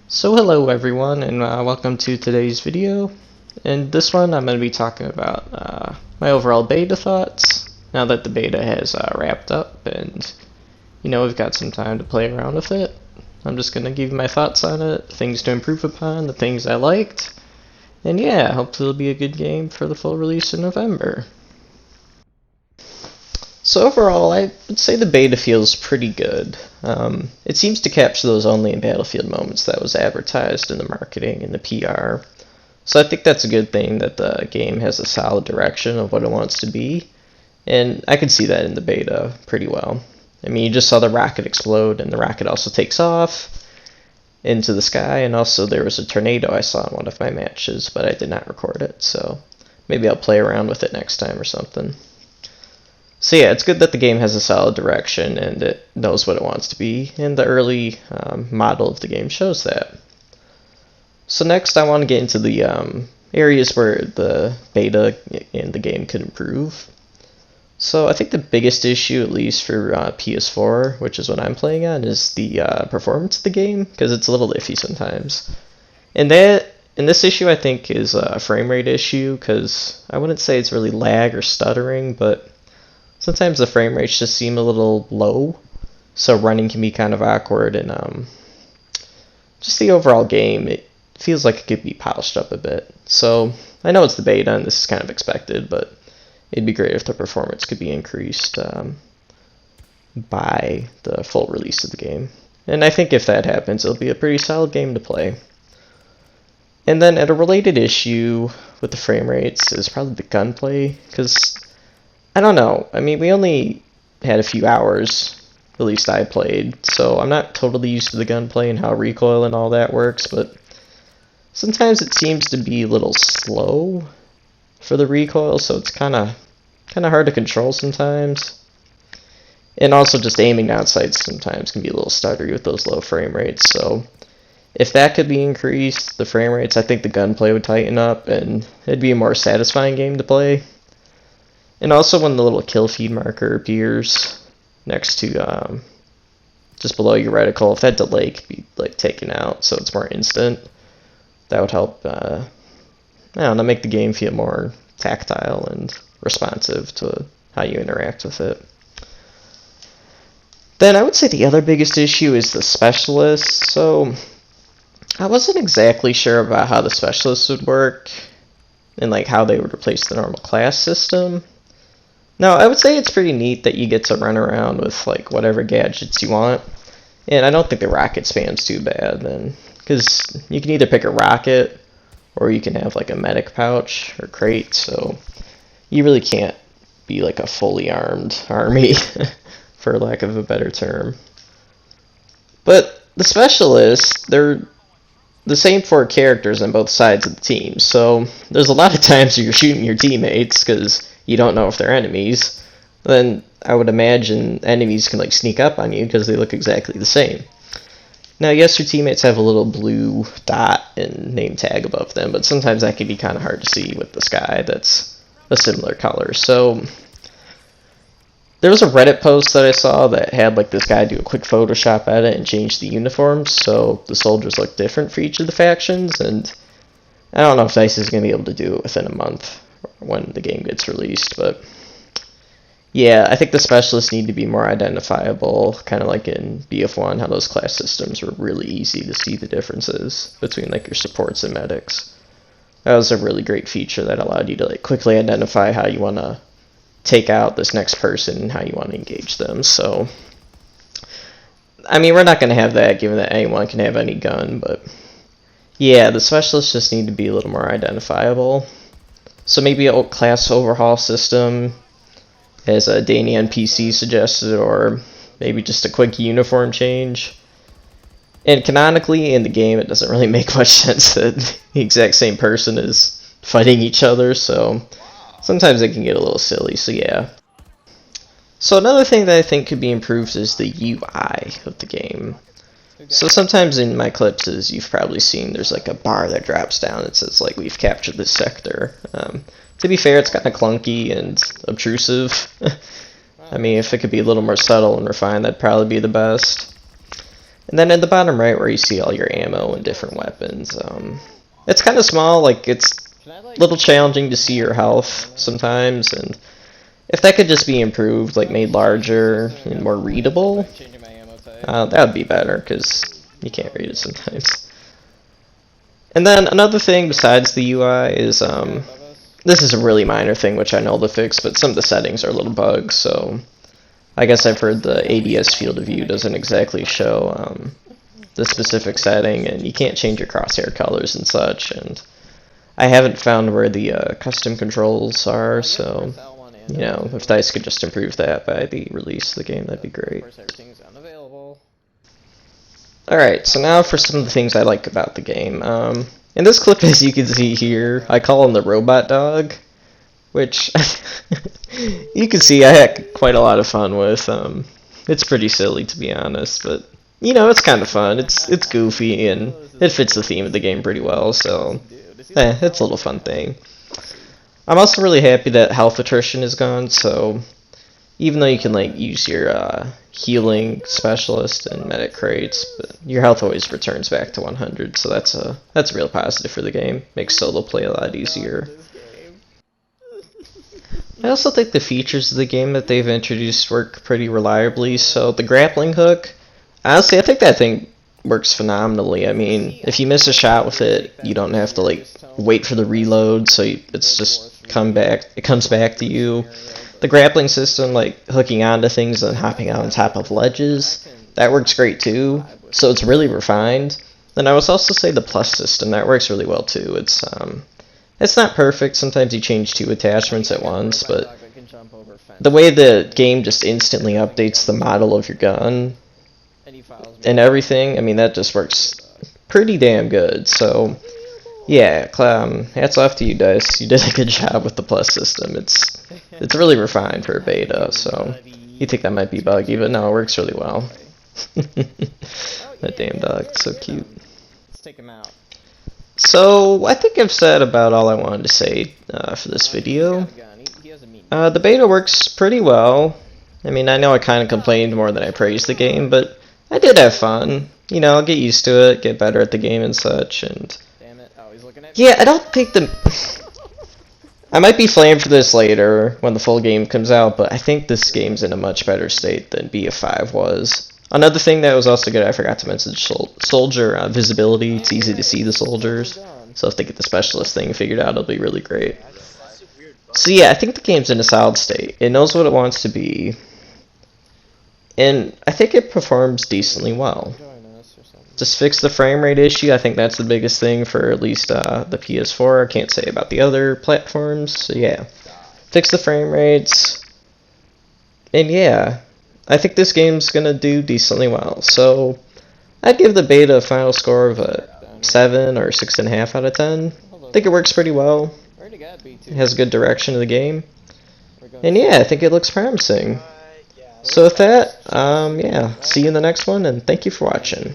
So hello everyone, and welcome to today's video. In this one I'm going to be talking about my overall beta thoughts, now that the beta has wrapped up and we've got some time to play around with it. I'm just going to give you my thoughts on it, things to improve upon, the things I liked, and yeah, hopefully it'll be a good game for the full release in November. So overall, I would say the beta feels pretty good. It seems to capture those only in Battlefield moments that was advertised in the marketing and the PR. So I think that's a good thing that the game has a solid direction of what it wants to be. And I could see that in the beta pretty well. I mean, you just saw the rocket explode, and the rocket also takes off into the sky, and also there was a tornado I saw in one of my matches, but I did not record it, so maybe I'll play around with it next time or something. So yeah, it's good that the game has a solid direction and it knows what it wants to be, and the early model of the game shows that. So next I want to get into the areas where the beta in the game could improve. So I think the biggest issue, at least for PS4, which is what I'm playing on, is the performance of the game, because it's a little iffy sometimes. And this issue I think is a frame rate issue, because I wouldn't say it's really lag or stuttering, but sometimes the frame rates just seem a little low, so running can be kind of awkward, and just the overall game, it feels like it could be polished up a bit. So I know it's the beta and this is kind of expected, but it'd be great if the performance could be increased by the full release of the game. And I think if that happens, it'll be a pretty solid game to play. And then at a related issue with the frame rates is probably the gunplay, because I don't know. I mean, we only had a few hours, at least I played, so I'm not totally used to the gunplay and how recoil and all that works, but sometimes it seems to be a little slow for the recoil, so it's kind of hard to control sometimes. And also just aiming down sights sometimes can be a little stuttery with those low frame rates, so if that could be increased, the frame rates, I think the gunplay would tighten up and it'd be a more satisfying game to play. And also when the little kill feed marker appears next to just below your reticle, if that delay could be like taken out so it's more instant, that would help I don't know, make the game feel more tactile and responsive to how you interact with it. Then I would say the other biggest issue is the specialists. So I wasn't exactly sure about how the specialists would work and like how they would replace the normal class system. No, I would say it's pretty neat that you get to run around with like whatever gadgets you want, and I don't think the rocket span's too bad then, because you can either pick a rocket or you can have like a medic pouch or crate, so you really can't be like a fully armed army, for lack of a better term. But the specialists, they're the same four characters on both sides of the team, so there's a lot of times you're shooting your teammates because you don't know if they're enemies. Then I would imagine enemies can like sneak up on you because they look exactly the same. Now yes, your teammates have a little blue dot and name tag above them, but sometimes that can be kind of hard to see with the sky that's a similar color. So there was a Reddit post that I saw that had like this guy do a quick Photoshop edit and change the uniforms so the soldiers look different for each of the factions, and I don't know if DICE is going to be able to do it within a month when the game gets released, but yeah, I think the specialists need to be more identifiable, kind of like in BF1, how those class systems were really easy to see the differences between like your supports and medics. That was a really great feature that allowed you to like quickly identify how you want to take out this next person and how you want to engage them. So I mean, we're not going to have that given that anyone can have any gun, but yeah, the specialists just need to be a little more identifiable. So maybe a class overhaul system, as Danny NPC suggested, or maybe just a quick uniform change. And canonically, in the game, it doesn't really make much sense that the exact same person is fighting each other, so sometimes it can get a little silly, so yeah. So another thing that I think could be improved is the UI of the game. So sometimes in my clips, as you've probably seen, there's like a bar that drops down that says like we've captured this sector. To be fair, it's kind of clunky and obtrusive. I mean, if it could be a little more subtle and refined, that'd probably be the best. And then at the bottom right where you see all your ammo and different weapons, it's kind of small, like it's a little challenging to see your health sometimes, and if that could just be improved, like made larger and more readable, that would be better, because you can't read it sometimes. And then another thing besides the UI is, this is a really minor thing which I know to fix, but some of the settings are little bugs, so I guess I've heard the ADS field of view doesn't exactly show the specific setting, and you can't change your crosshair colors and such, and I haven't found where the custom controls are, so, you know, if DICE could just improve that by the release of the game, that'd be great. Alright, so now for some of the things I like about the game. In this clip, as you can see here, I call him the robot dog, which you can see I had quite a lot of fun with. It's pretty silly, to be honest, but you know, it's kind of fun. It's goofy and it fits the theme of the game pretty well, so it's a little fun thing. I'm also really happy that health attrition is gone, so even though you can like use your healing specialist and medic crates, but your health always returns back to 100, so that's a real positive for the game. Makes solo play a lot easier. I also think the features of the game that they've introduced work pretty reliably. So the grappling hook, honestly, I think that thing works phenomenally. I mean, if you miss a shot with it, you don't have to like wait for the reload, so it's just it comes back to you. The grappling system, like hooking onto things and hopping on top of ledges, that works great too. So it's really refined. Then I would also say the plus system, that works really well too. It's not perfect. Sometimes you change 2 attachments at once, but the way the game just instantly updates the model of your gun and everything, I mean, that just works pretty damn good. So yeah, hats off to you, DICE. You did a good job with the plus system. It's really refined for a beta, so you think that might be buggy, but no, it works really well. That damn dog, so cute. Let's take him out. So I think I've said about all I wanted to say for this video. The beta works pretty well. I mean, I know I kind of complained more than I praised the game, but I did have fun. You know, I'll get used to it, get better at the game and such, and yeah, I don't think I might be flamed for this later when the full game comes out, but I think this game's in a much better state than BF5 was. Another thing that was also good, I forgot to mention, soldier visibility. It's easy to see the soldiers, so if they get the specialist thing figured out, it'll be really great. So yeah, I think the game's in a solid state. It knows what it wants to be, and I think it performs decently well. Just fix the frame rate issue. I think that's the biggest thing for at least the PS4. I can't say about the other platforms. So yeah, fix the frame rates, and yeah, I think this game's gonna do decently well. So I'd give the beta a final score of a 7 or 6.5 out of 10. I think it works pretty well. It has good direction of the game, and yeah, I think it looks promising. So with that, yeah, see you in the next one, and thank you for watching.